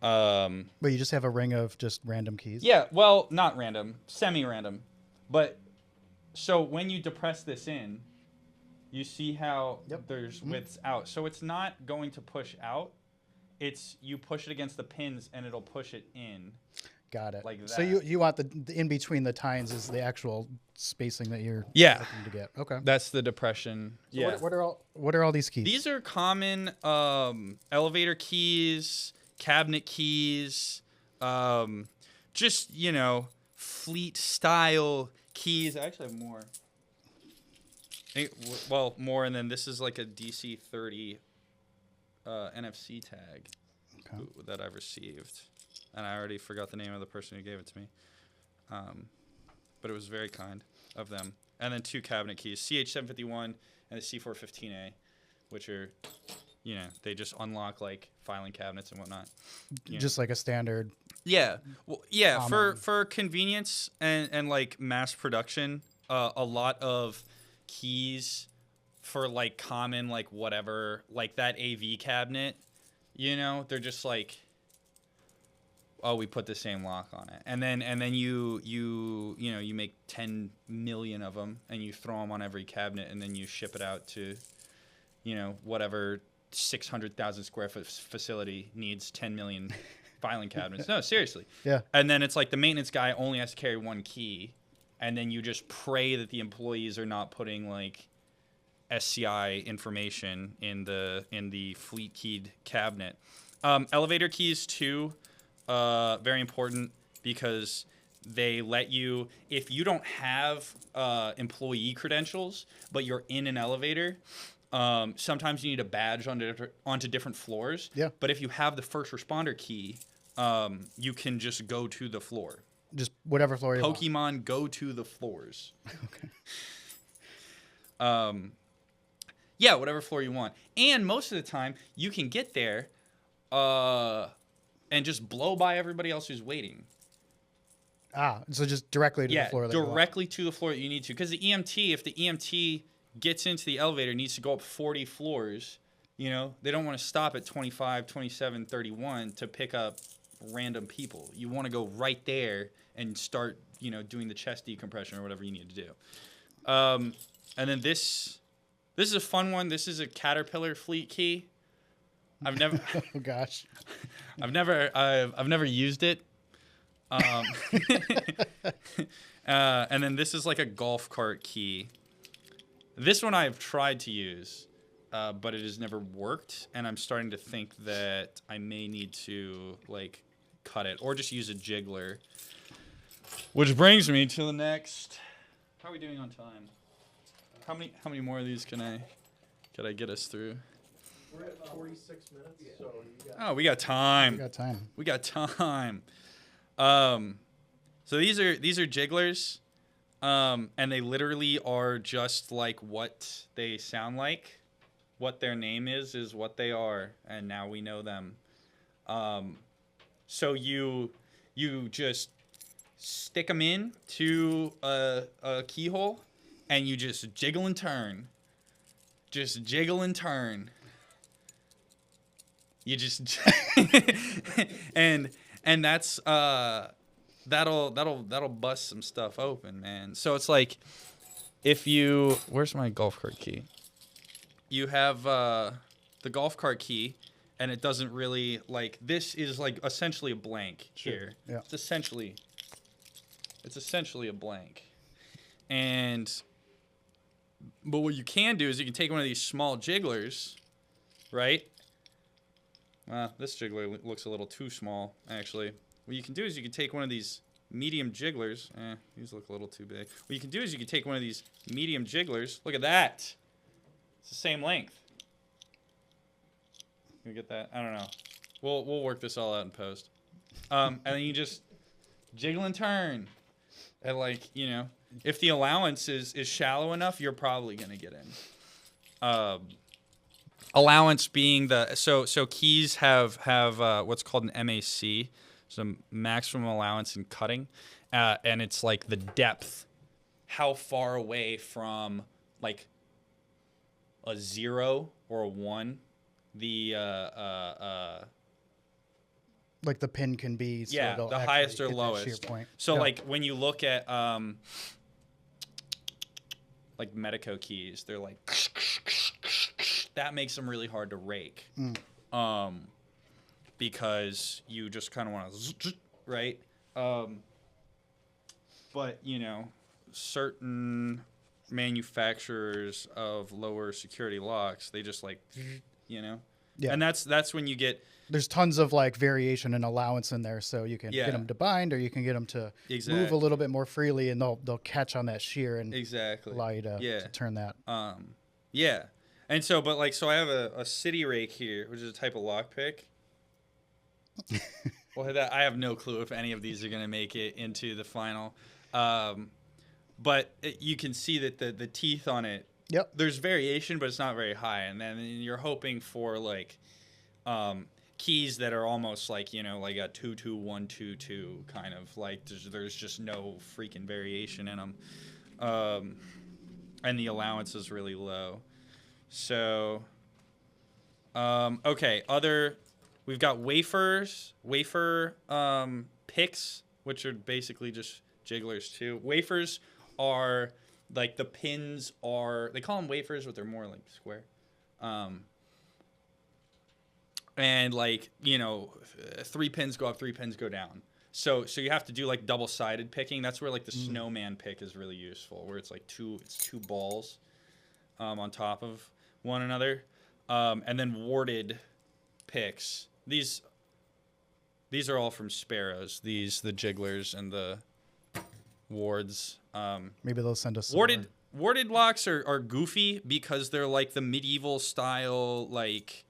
But you just have a ring of just random keys. Yeah, well, not random, semi-random. But so when you depress this in, you see how there's widths out. So it's not going to push out. It's you push it against the pins and it'll push it in. Got it. Like So that. you want the in between the tines is the actual spacing that you're Yeah. looking to get. Okay. That's the depression. So Yeah. what are all these keys? These are common elevator keys, cabinet keys, just, fleet style keys. I actually have more. Well, more, and then this is like a DC-30 NFC tag that I've received. And I already forgot the name of the person who gave it to me. But it was very kind of them. And then 2 cabinet keys, CH751 and the C415A, which are, they just unlock like filing cabinets and whatnot. Just like a standard. Yeah. Well, yeah, Common. for convenience and like mass production, a lot of keys for like common, like whatever, like that AV cabinet, they're just like, oh, we put the same lock on it, and then you make 10 million of them, and you throw them on every cabinet, and then you ship it out to, whatever 600,000 square foot facility needs 10 million filing cabinets. No, seriously. Yeah. And then it's like the maintenance guy only has to carry 1 key, and then you just pray that the employees are not putting like SCI information in the fleet keyed cabinet. Elevator keys too. Very important because they let you, if you don't have employee credentials, but you're in an elevator, sometimes you need a badge onto different floors. Yeah. But if you have the first responder key, you can just go to the floor. Just whatever floor you want. Pokemon go to the floors. Okay. Yeah, whatever floor you want. And most of the time, you can get there and just blow by everybody else who's waiting. So just directly to the floor that you want. directly to the floor that you need to. Because the EMT, if the EMT gets into the elevator, needs to go up 40 floors, they don't want to stop at 25, 27, 31 to pick up random people. You want to go right there and start, doing the chest decompression or whatever you need to do. And then this is a fun one. This is a Caterpillar fleet key. I've never Oh gosh. I've never used it. And then this is like a golf cart key. This one I've tried to use, but it has never worked, and I'm starting to think that I may need to like cut it or just use a jiggler. Which brings me to the next. How are we doing on time? How many more of these could I get us through? We're at 46 minutes, so you got... Oh, we got time. We got time. So these are jigglers, and they literally are just like what they sound like. What their name is what they are, and now we know them. So you just stick them in to a keyhole, and you just jiggle and turn. Just jiggle and turn. You just and that's that'll bust some stuff open, man. So it's like if you where's my golf cart key? You have the golf cart key, and it doesn't really like this is like essentially a blank here. Yeah. It's essentially a blank. But what you can do is you can take one of these small jigglers, right? This jiggler looks a little too small, actually. What you can do is you can take one of these medium jigglers. These look a little too big. What you can do is you can take one of these medium jigglers. Look at that. It's the same length. Can we get that? I don't know. We'll work this all out in post. And then you just jiggle and turn. And like, you know, if the allowance is shallow enough, you're probably going to get in. Allowance being so keys have what's called an MAC, so maximum allowance in cutting, and it's like the depth, how far away from like a 0 or a 1 the like the pin can be. So yeah, it'll the actually highest or hit that lowest. shear point. So Yeah. like when you look at like Medico keys, they're like that makes them really hard to rake. Because you just kind of want to right. But you know, certain manufacturers of lower security locks, they just like, you know, Yeah. and that's when you get There's tons of like variation and allowance in there, so you can Yeah. get them to bind or you can get them to move Exactly. a little bit more freely, and they'll catch on that shear and exactly allow you to, Yeah. to turn that. Yeah. And so, but like, so I have a city rake here, which is a type of lockpick. Well, that I have no clue if any of these are going to make it into the final. But you can see that the teeth on it, Yep. there's variation, but it's not very high. And then you're hoping for like keys that are almost like, you know, like a 22122 kind of like there's just no freaking variation in them. And the allowance is really low. So, okay, we've got wafer picks, which are basically just jigglers too. Wafers are like the pins are, they call them wafers, but they're more like square. And like, you know, 3 pins go up, 3 pins go down. So you have to do like double-sided picking. That's where like the snowman pick is really useful, where it's like two balls on top of one another. And then warded picks. These are all from Sparrows. The jigglers and the wards. Maybe they'll send us some Warded locks are goofy because they're like the medieval style, like,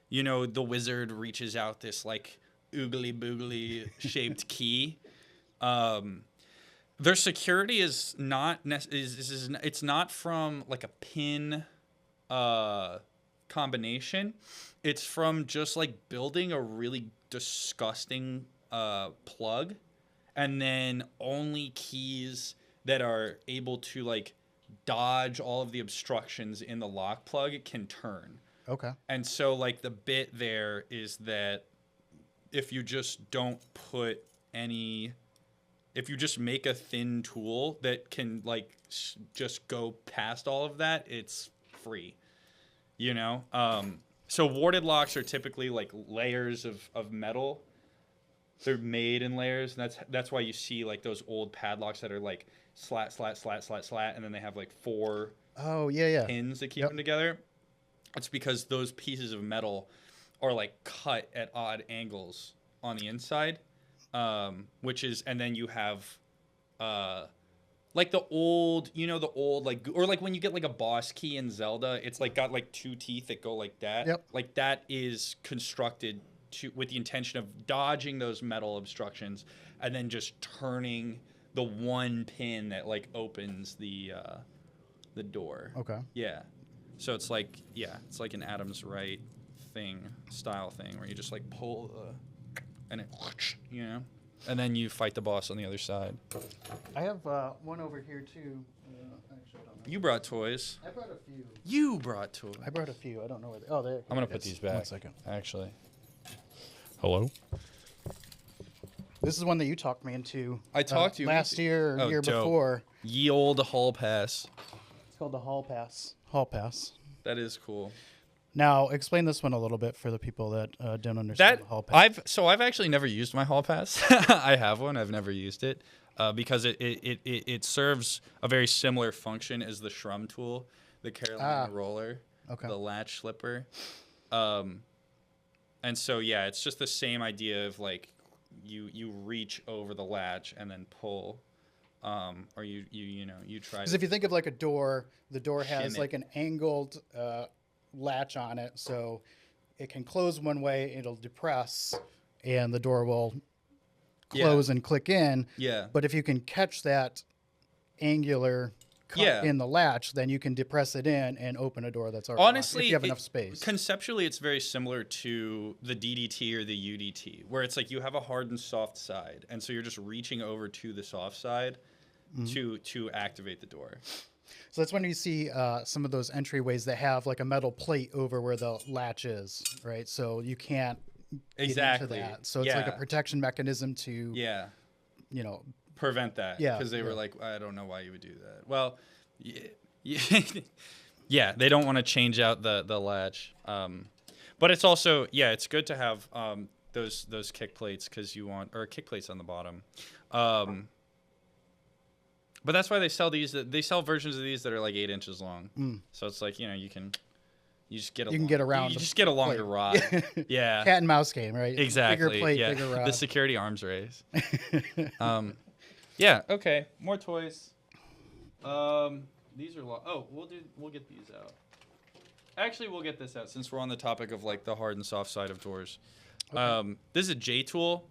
you know, the wizard reaches out this like oogly boogly shaped key. Their security is not it's not from like a pin combination. It's from just like building a really disgusting plug, and then only keys that are able to like dodge all of the obstructions in the lock plug can turn. Okay. And so like the bit there is that if you just don't put any, if you just make a thin tool that can like just go past all of that, it's free, you know? So warded locks are typically like layers of metal. They're made in layers, and that's why you see like those old padlocks that are like slat, slat, slat, slat, slat, and then they have like 4 pins that keep them together. It's because those pieces of metal are like cut at odd angles on the inside, which is, and then you have like the old, you know, the old like, or like when you get like a boss key in Zelda, it's like got like 2 teeth that go like that. Yep. Like that is constructed with the intention of dodging those metal obstructions and then just turning the one pin that like opens the door. Okay. Yeah. So it's like, it's like an Adam's right style thing where you just like pull and it, you know, and then you fight the boss on the other side. I have one over here too. Actually, I don't know. You brought toys. I brought a few. You brought toys. I brought a few. I don't know where they. Oh, there. I'm gonna put these back. 1 second. Actually. Hello. This is one that you talked me into. I talked to you last year or year dope. before. Ye old hall pass. It's called the Hall Pass. Hall Pass. That is cool. Now, explain this one a little bit for the people that don't understand the hall pass. I've actually never used my hall pass. I have one. I've never used it because it serves a very similar function as the Shrum tool, the Carolina roller, the latch slipper. And so yeah, it's just the same idea of like you reach over the latch and then pull. Or you try. Because if you think of like a door, the door has like an angled latch on it, so it can close one way, it'll depress, and the door will close and click in. Yeah. But if you can catch that angular cut in the latch, then you can depress it in and open a door that's already honestly, locked, if you have enough space. Conceptually, it's very similar to the DDT or the UDT, where it's like you have a hard and soft side, and so you're just reaching over to the soft side to activate the door. So that's when you see some of those entryways that have like a metal plate over where the latch is, right? So you can't get into that. So it's like a protection mechanism to, prevent that. Yeah. Because they were like, I don't know why you would do that. Well, yeah, they don't want to change out the latch. But it's also, it's good to have those kick plates because you want, or kick plates on the bottom. But that's why they sell these. They sell versions of these that are like 8 inches long. So it's like, you just get around. You just get a longer rod. Yeah. Cat and mouse game, right? Exactly. Bigger plate, bigger rod. The security arms race. Yeah. Okay. More toys. These are we'll get these out. Actually, we'll get this out since we're on the topic of like the hard and soft side of doors. Okay. This is a J tool,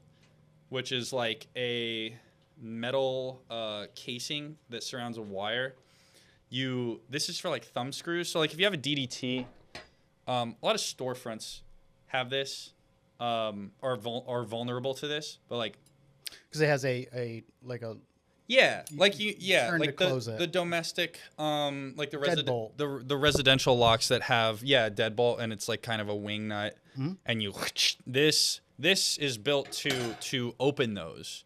which is like a metal casing that surrounds a wire. This is for like thumb screws. So like if you have a DDT, a lot of storefronts have this, are vulnerable to this, but like because it has the domestic like deadbolt. the residential locks that have deadbolt, and it's like kind of a wing nut, and this is built to open those.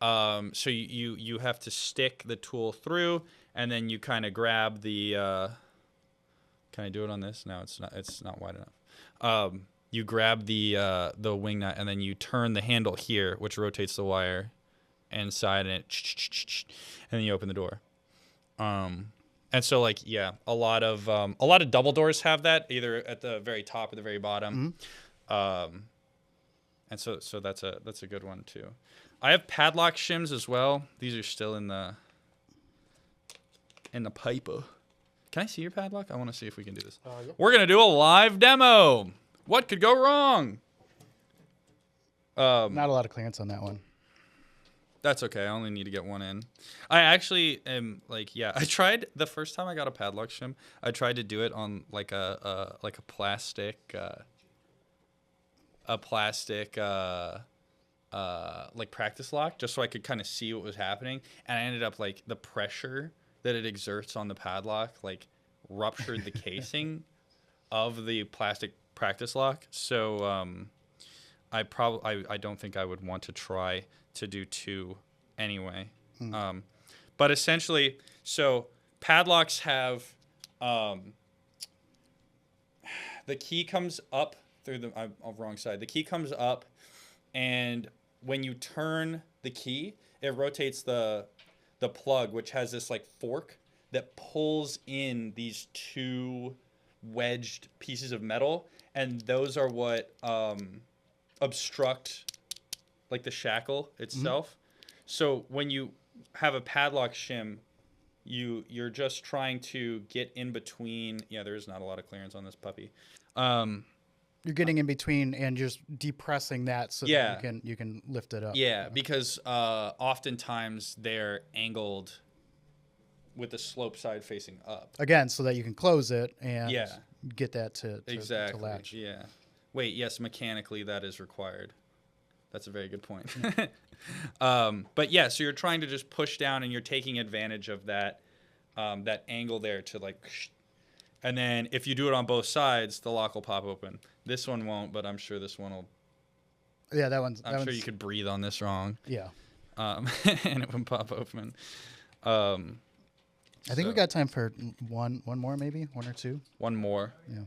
So you have to stick the tool through, and then you kind of grab the. Can I do it on this? No, it's not wide enough. You grab the wing nut, and then you turn the handle here, which rotates the wire inside, and and then you open the door. And so like a lot of double doors have that, either at the very top or the very bottom. And so that's a good one too. I have padlock shims as well. These are still in the piper. Can I see your padlock? I want to see if we can do this. Yep. We're gonna do a live demo. What could go wrong? Not a lot of clearance on that one. That's okay. I only need to get one in. I actually am like, I tried the first time I got a padlock shim. I tried to do it on like a plastic like practice lock, just so I could kind of see what was happening. And I ended up like the pressure that it exerts on the padlock like ruptured the casing of the plastic practice lock. So I don't think I would want to try to do 2 anyway. But essentially, so padlocks have the key comes up through the wrong side. The key comes up, and when you turn the key, it rotates the plug, which has this like fork that pulls in these 2 wedged pieces of metal, and those are what obstruct like the shackle itself. So when you have a padlock shim, you're just trying to get in between. There's not a lot of clearance on this puppy. You're getting in between and just depressing that so that you can lift it up. Because oftentimes they're angled with the slope side facing up. Again, so that you can close it and get that to latch. Yeah. Wait, yes, mechanically that is required. That's a very good point. But so you're trying to just push down, and you're taking advantage of that angle there to like, and then if you do it on both sides, the lock will pop open. This one won't, but I'm sure this one will. Yeah, that one's. I'm sure you could breathe on this wrong. Yeah. And it would pop open. I think we got time for one more, maybe 1 or 2. One more. Yeah.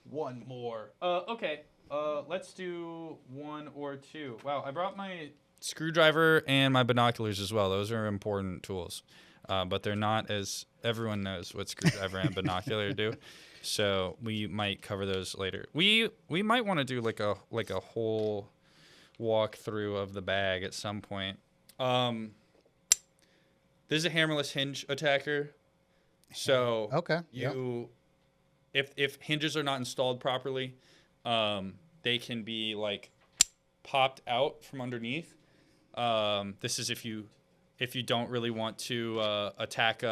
one more. Okay. Let's do one or two. Wow, I brought my screwdriver and my binoculars as well. Those are important tools, but they're not as everyone knows what screwdriver and binocular do. So we might cover those later. We might want to do like a whole walkthrough of the bag at some point. This is a hammerless hinge attacker. So Okay. if hinges are not installed properly, they can be like popped out from underneath. This is if you don't really want to attack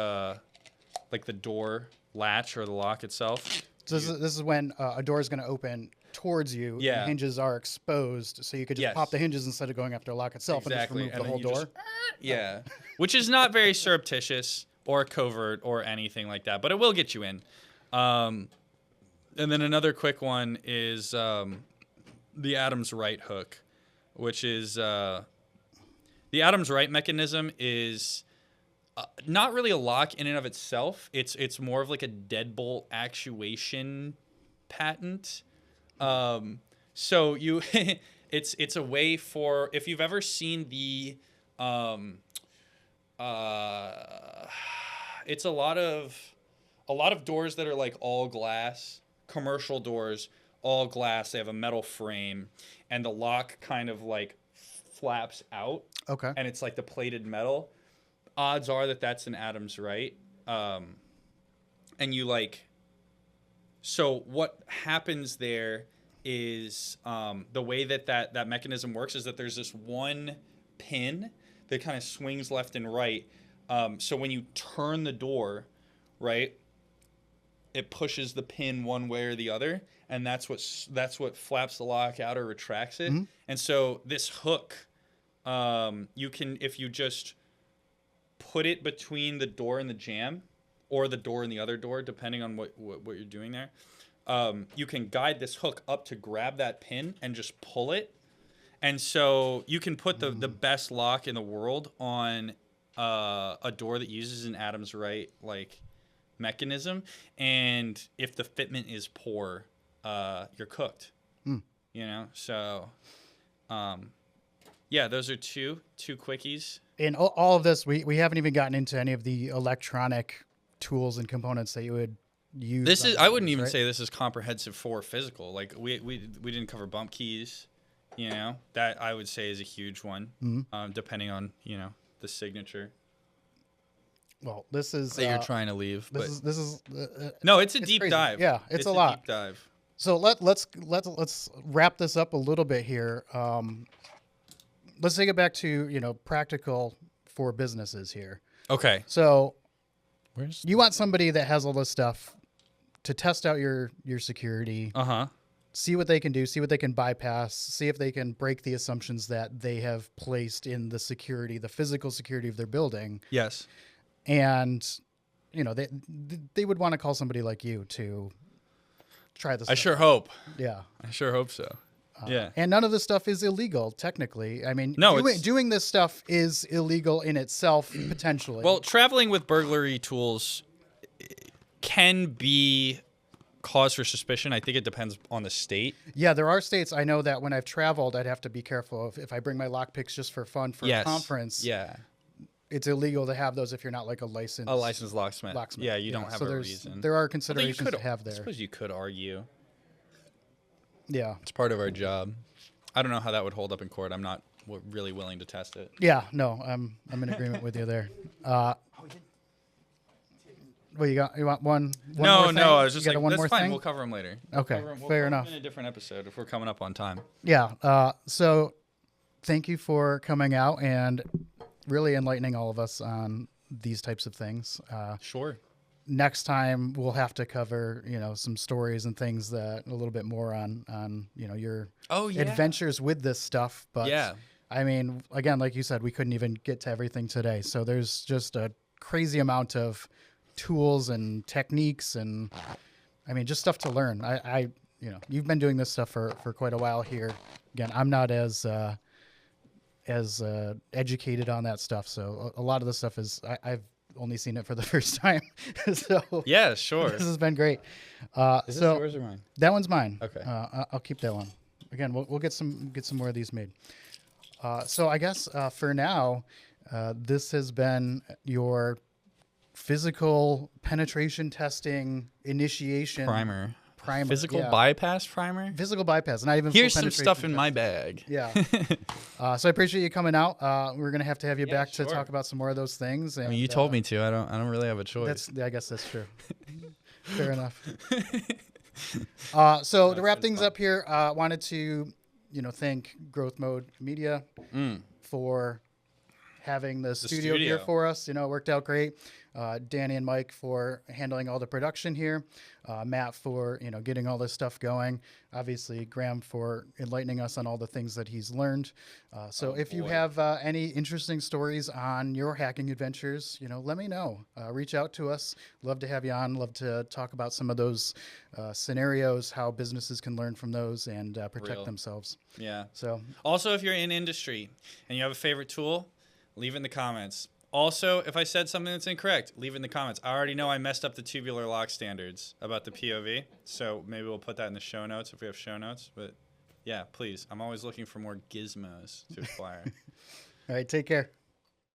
like the door latch or the lock itself. So this is when a door is going to open towards you. Yeah. The hinges are exposed, so you could just pop the hinges instead of going after the lock itself Exactly. and just remove the whole door. Yeah, which is not very surreptitious or covert or anything like that, but it will get you in. And then another quick one is the Adams right hook, which is the Adams right mechanism is not really a lock in and of itself. It's more of like a deadbolt actuation patent. So you it's a way for, if you've ever seen the it's a lot of doors that are like all glass, commercial doors, all glass. They have a metal frame, and the lock kind of like flaps out. Okay. And it's like the plated metal. Odds are that that's an Adams right. And you like, so what happens there is the way that mechanism works is that there's this one pin that kind of swings left and right. So when you turn the door, right, it pushes the pin one way or the other, and that's what flaps the lock out or retracts it. Mm-hmm. And so this hook, you can, if you just put it between the door and the jamb, or the door and the other door, depending on what you're doing there, you can guide this hook up to grab that pin and just pull it. And so you can put the best lock in the world on a door that uses an Adams right like mechanism, and if the fitment is poor, you're cooked. You know, so yeah, those are two quickies. In all of this, we haven't even gotten into any of the electronic tools and components that you would use. This is, I wouldn't even say this is comprehensive for physical. Like we didn't cover bump keys. You know, that I would say is a huge one, depending on, you know, the signature. Well, this is that you're trying to leave. This is no, it's a deep crazy. dive. Yeah, it's a lot. Deep dive. So let's wrap this up a little bit here. Let's take it back to, you know, practical for businesses here. Okay. So you want somebody that has all this stuff to test out your security. See what they can do, see what they can bypass, see if they can break the assumptions that they have placed in the security, the physical security of their building. Yes. And, you know, they would want to call somebody like you to try this. I sure hope. Yeah. I sure hope so. Yeah. And none of this stuff is illegal, technically. I mean, no, doing this stuff is illegal in itself, potentially. Well, traveling with burglary tools can be cause for suspicion. I think it depends on the state. Yeah, there are states I know that when I've traveled, I'd have to be careful if I bring my lockpicks just for fun for a conference. Yeah. It's illegal to have those if you're not like a licensed locksmith. Yeah, you don't have a reason. There are considerations to have there. I suppose you could argue. Yeah. It's part of our job. I don't know how that would hold up in court. I'm not really willing to test it. Yeah, no, I'm in agreement with you there. Well, you want one no, more thing? No, I was just like, one that's more fine. thing? We'll cover them later. Okay, we'll fair enough. Them in a different episode if we're coming up on time. Yeah. So thank you for coming out and really enlightening all of us on these types of things. Sure. Next time we'll have to cover, you know, some stories and things that a little bit more on you know, your adventures with this stuff. But yeah, I mean, again, like you said, we couldn't even get to everything today. So there's just a crazy amount of tools and techniques and, I mean, just stuff to learn. I you know, you've been doing this stuff for quite a while here. Again, I'm not as educated on that stuff. So a lot of the stuff is, I've only seen it for the first time. So Yeah, sure. this has been great. Is this So yours or mine? that one's mine. Okay. I'll keep that one. Again, we'll get some more of these made. So I guess for now, this has been your physical penetration testing initiation Primer. primer. Physical yeah. bypass primer? Physical bypass, not even Here's full some stuff in penetration my test. bag. Yeah. So I appreciate you coming out. We're gonna have to have you Yeah, back to sure. talk about some more of those things. And, I mean, you told me to. I don't really have a choice. I guess that's true. Fair enough. So to wrap things up here, wanted to, thank Growth Mode Media for having the studio here for us. It worked out great. Danny and Mike for handling all the production here. Matt for, getting all this stuff going. Obviously, Graham for enlightening us on all the things that he's learned. So if you have any interesting stories on your hacking adventures, let me know. Reach out to us. Love to have you on. Love to talk about some of those scenarios, how businesses can learn from those and protect themselves. Yeah. So also, if you're in industry and you have a favorite tool, leave it in the comments. Also, if I said something that's incorrect, leave it in the comments. I already know I messed up the tubular lock standards about the POV, so maybe we'll put that in the show notes if we have show notes. But yeah, please. I'm always looking for more gizmos to acquire. all right, take care.